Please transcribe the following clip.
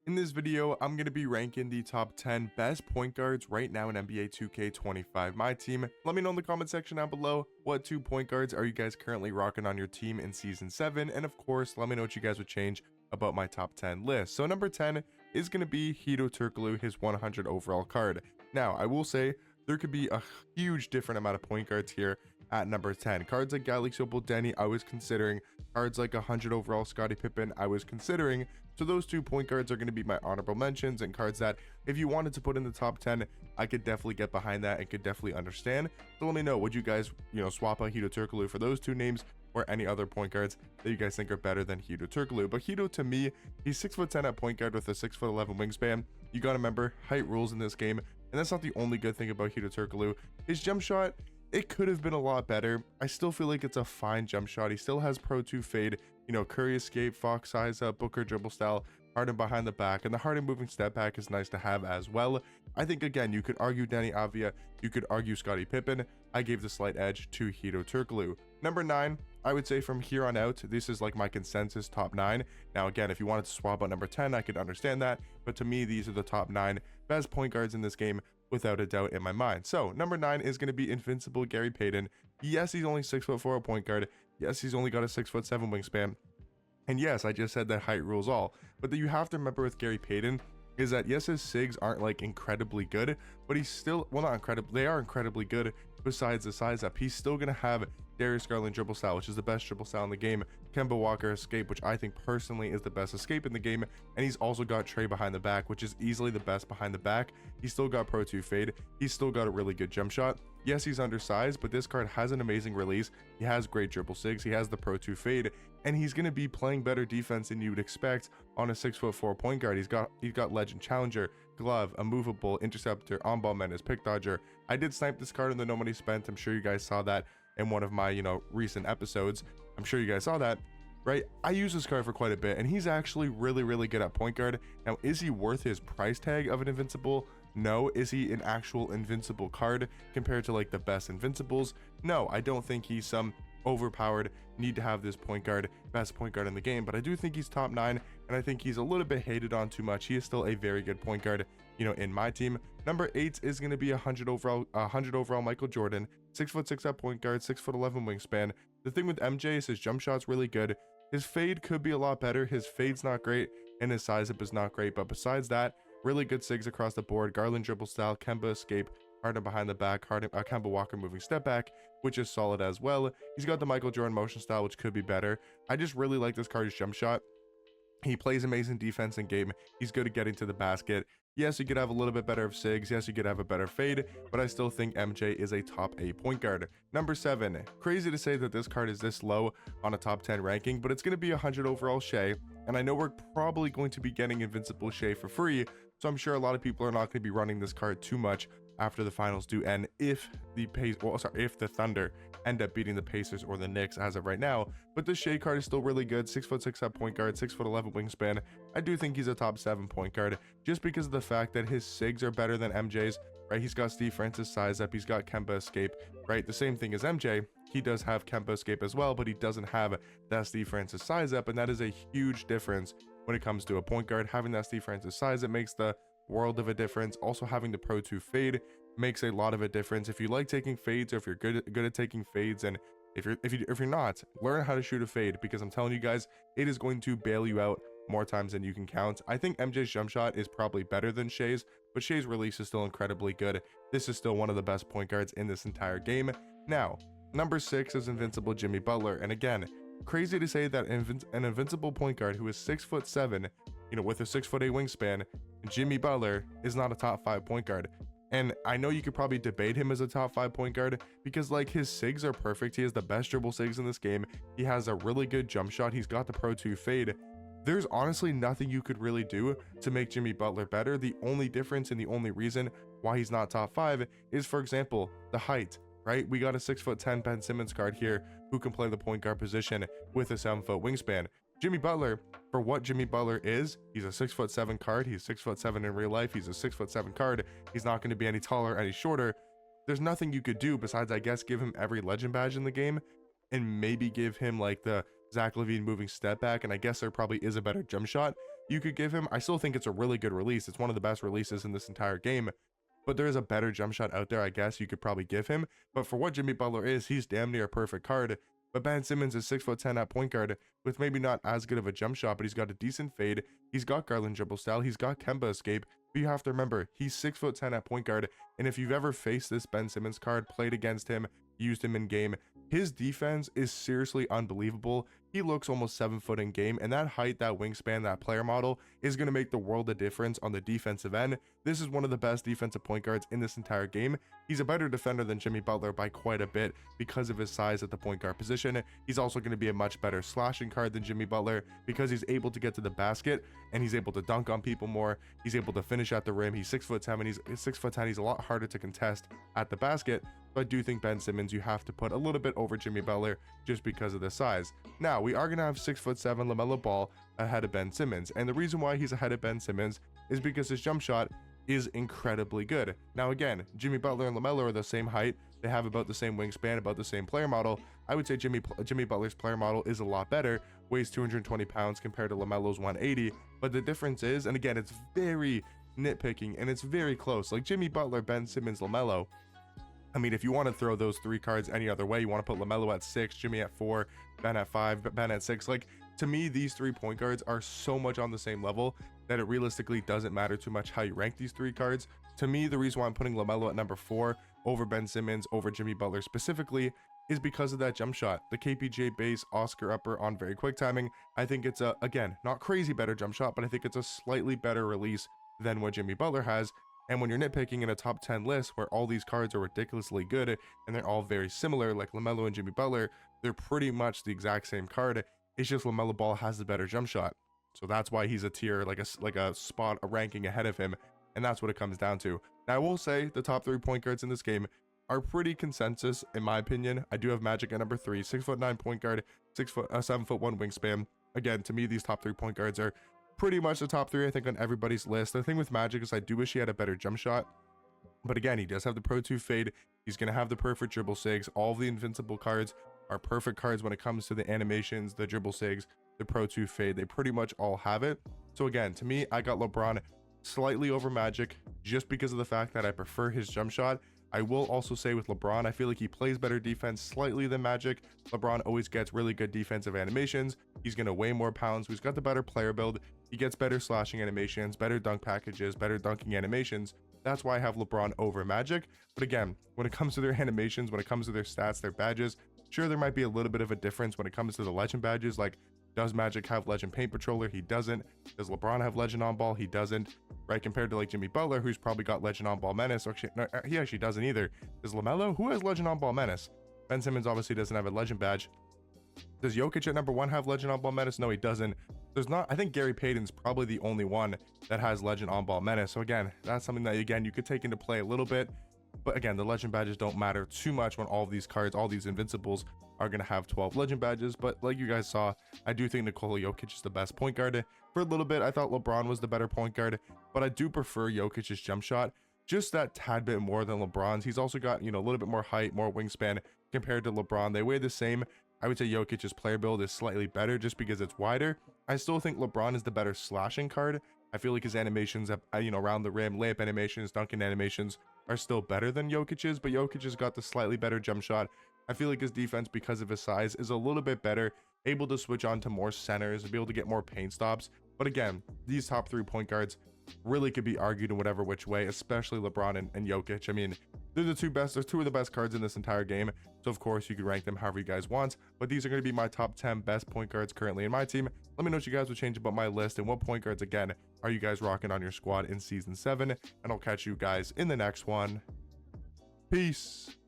In this video, I'm going to be ranking the top 10 best point guards right now in NBA 2K25 My Team. Let me know in the comment section down below what 2 point guards are you guys currently rocking on your team in Season 7, and of course, let me know what you guys would change about my top 10 list. So number 10 is going to be Hedo Turkoglu, his 100 overall card. Now, I will say there could be a huge different amount of point guards here at number 10. Cards like Galaxy Denny, I was considering. Cards like 100 overall Scottie Pippen, I was considering. So those 2 point guards are going to be my honorable mentions, and cards that if you wanted to put in the top 10, I could definitely get behind that and could definitely understand. So let me know, would you guys, swap out Hedo Turkoglu for those 2 names, or any other point guards that you guys think are better than Hedo Turkoglu? But Hedo, to me, he's 6'10" at point guard with a 6'11" wingspan. You gotta remember, height rules in this game, and that's not the only good thing about Hedo Turkoglu. His jump shot, it could have been a lot better. I still feel like it's a fine jump shot. He still has Pro 2 fade, Curry escape, Fox size up, Booker dribble style, Harden behind the back, and the Harden moving step back is nice to have as well. I think, again, you could argue Danny Avdia, you could argue Scottie Pippen. I gave the slight edge to Hedo Turkoglu. Number 9, I would say from here on out, this is like my consensus top 9. Now, again, if you wanted to swap out number 10, I could understand that, but to me, these are the top 9 best point guards in this game, without a doubt in my mind. So number 9 is going to be invincible Gary Payton. Yes, he's only 6'4" a point guard. Yes, he's only got a 6'7" wingspan. And yes, I just said that height rules all. But that you have to remember with Gary Payton is that yes, his SIGs aren't like incredibly good, but he's still, well, not incredible, they are incredibly good. Besides the size up, he's still gonna have Darius Garland dribble style, which is the best dribble style in the game, Kemba Walker escape, which I think personally is the best escape in the game, and he's also got Trey behind the back, which is easily the best behind the back. He's still got Pro 2 fade, he's still got a really good jump shot. Yes, he's undersized, but this card has an amazing release. He has great dribble SIGs, he has the Pro 2 fade, and he's going to be playing better defense than you would expect on a 6'4" point guard. He's got legend challenger, glove, a movable, interceptor, on-ball menace, pick dodger. I did snipe this card in the No Money Spent. I'm sure you guys saw that in one of my, recent episodes. I'm sure you guys saw that, right? I use this card for quite a bit, and he's actually really good at point guard. Now, is he worth his price tag of an invincible? No. Is he an actual invincible card compared to like the best invincibles? No, I don't think he's some overpowered, need to have this point guard, best point guard in the game, but I do think he's top 9, and I think he's a little bit hated on too much. He is still a very good point guard, in my team. Number 8 is going to be 100 overall Michael Jordan, 6'6" at point guard, 6'11" wingspan. The thing with MJ is his jump shot's really good. His fade could be a lot better. His fade's not great, and his size up is not great, but besides that, really good SIGs across the board. Garland dribble style, Kemba escape, Harden behind the back, Kemba Walker moving step back, which is solid as well. He's got the Michael Jordan motion style, which could be better. I just really like this card's jump shot. He plays amazing defense in game. He's good at getting to the basket. Yes, you could have a little bit better of SIGs. Yes, you could have a better fade, but I still think MJ is a top 8 point guard. Number 7, crazy to say that this card is this low on a top 10 ranking, but it's going to be 100 overall Shea. And I know we're probably going to be getting Invincible Shea for free, so I'm sure a lot of people are not going to be running this card too much after the finals do end, if the Thunder end up beating the Pacers or the Knicks as of right now. But the Shea card is still really good. 6'6" at point guard, 6'11" wingspan. I do think he's a top 7 point guard, just because of the fact that his SIGs are better than MJ's, right? He's got Steve Francis size up, he's got Kemba escape, right? The same thing as MJ. He does have Kemba escape as well, but he doesn't have that Steve Francis size up, and that is a huge difference when it comes to a point guard. Having that Steve Francis size, it makes the world of a difference. Also, having the Pro 2 fade makes a lot of a difference. If you like taking fades, or if you're good at taking fades, and if you're not, learn how to shoot a fade, because I'm telling you guys, it is going to bail you out more times than you can count. I think MJ's jump shot is probably better than Shea's, but Shea's release is still incredibly good. This is still one of the best point guards in this entire game. Now, number 6 is invincible Jimmy Butler, and again, crazy to say that an invincible point guard who is 6'7", with a 6'8" wingspan, Jimmy Butler is not a top 5 point guard. And I know you could probably debate him as a top 5 point guard, because like his SIGs are perfect. He has the best dribble SIGs in this game. He has a really good jump shot. He's got the Pro 2 fade. There's honestly nothing you could really do to make Jimmy Butler better. The only difference and the only reason why he's not top 5 is, for example, the height, right? We got a 6'10" Ben Simmons card here who can play the point guard position with a 7-foot wingspan. Jimmy Butler, for what Jimmy Butler is, he's a 6'7" card. He's 6'7" in real life. He's a 6'7" card. He's not going to be any taller, any shorter. There's nothing you could do besides, I guess, give him every legend badge in the game, and maybe give him like the Zach LaVine moving step back, and I guess there probably is a better jump shot. you could give him. I still think it's a really good release. It's one of the best releases in this entire game. But there is a better jump shot out there, I guess you could probably give him. But for what Jimmy Butler is, he's damn near a perfect card. But Ben Simmons is 6'10" at point guard with maybe not as good of a jump shot, but he's got a decent fade. He's got Garland dribble style. He's got Kemba escape. But you have to remember, he's 6'10" at point guard. And if you've ever faced this Ben Simmons card, played against him, used him in game, his defense is seriously unbelievable. He looks almost 7 foot in game, and that height, that wingspan, that player model is going to make the world of difference on the defensive end. This is one of the best defensive point guards in this entire game. He's a better defender than Jimmy Butler by quite a bit because of his size at the point guard position. He's also going to be a much better slashing card than Jimmy Butler because he's able to get to the basket and he's able to dunk on people more. He's able to finish at the rim. He's 6'10", and he's 6'10". He's a lot harder to contest at the basket. But I do think Ben Simmons, you have to put a little bit over Jimmy Butler just because of the size. Now, we are going to have 6'7" LaMelo Ball ahead of Ben Simmons. And the reason why he's ahead of Ben Simmons is because his jump shot is incredibly good. Now, again, Jimmy Butler and LaMelo are the same height. They have about the same wingspan, about the same player model. I would say Jimmy Butler's player model is a lot better, weighs 220 pounds compared to LaMelo's 180. But the difference is, and again, it's very nitpicking and it's very close. Like Jimmy Butler, Ben Simmons, LaMelo. I mean, if you want to throw those three cards any other way, you want to put LaMelo at 6, Jimmy at 4, Ben at 5, Ben at 6. Like, to me, these 3 point guards are so much on the same level that it realistically doesn't matter too much how you rank these 3 cards. To me, the reason why I'm putting LaMelo at number 4 over Ben Simmons, over Jimmy Butler specifically, is because of that jump shot. The KPJ base Oscar upper on very quick timing. I think it's a, again, not crazy better jump shot, but I think it's a slightly better release than what Jimmy Butler has. And when you're nitpicking in a top 10 list where all these cards are ridiculously good and they're all very similar, like LaMelo and Jimmy Butler, they're pretty much the exact same card. It's just LaMelo Ball has the better jump shot. So that's why he's a tier, like a spot, a ranking ahead of him. And that's what it comes down to. Now, I will say the top 3 point guards in this game are pretty consensus, in my opinion. I do have Magic at number 3, 6'9" point guard, 7'1" wingspan. Again, to me, these top 3 point guards are pretty much the top 3, I think, on everybody's list. The thing with Magic is I do wish he had a better jump shot. But again, he does have the Pro 2 fade. He's going to have the perfect dribble sigs. All of the invincible cards are perfect cards when it comes to the animations, the dribble sigs, the Pro 2 fade. They pretty much all have it. So again, to me, I got LeBron slightly over Magic just because of the fact that I prefer his jump shot. I will also say with LeBron, I feel like he plays better defense slightly than Magic. LeBron always gets really good defensive animations. He's going to weigh more pounds. He's got the better player build. He gets better slashing animations, better dunk packages, better dunking animations. That's why I have LeBron over Magic. But again, when it comes to their animations, when it comes to their stats, their badges, sure, there might be a little bit of a difference when it comes to the legend badges. Like, does Magic have Legend Paint Patroller? He doesn't. Does LeBron have Legend On Ball? He doesn't. Right, compared to like Jimmy Butler, who's probably got Legend On Ball Menace. Actually, no, he actually doesn't either. Does LaMelo? Who has Legend On Ball Menace? Ben Simmons obviously doesn't have a Legend badge. Does Jokic at number 1 have Legend On Ball Menace? No, he doesn't. There's not. I think Gary Payton's probably the only one that has Legend On Ball Menace. So again, that's something that, again, you could take into play a little bit. But again, the legend badges don't matter too much when all of these cards, all these invincibles are going to have 12 legend badges. But like you guys saw, I do think Nikola Jokic is the best point guard. For a little bit, I thought LeBron was the better point guard, but I do prefer Jokic's jump shot just that tad bit more than LeBron's. He's also got, you know, a little bit more height, more wingspan compared to LeBron. They weigh the same. I would say Jokic's player build is slightly better just because it's wider. I still think LeBron is the better slashing card. I feel like his animations, you know, around the rim, layup animations, dunking animations are still better than Jokic's, but Jokic has got the slightly better jump shot. I feel like his defense, because of his size, is a little bit better, able to switch on to more centers, be able to get more paint stops. But again, these top 3 point guards really could be argued in whatever which way, especially LeBron and Jokic. I mean, they're the 2 best, they're 2 of the best cards in this entire game. So of course you could rank them however you guys want, but these are going to be my top 10 best point guards currently in my team. Let me know what you guys would change about my list and what point guards, again, are you guys rocking on your squad in season 7, and I'll catch you guys in the next one. Peace.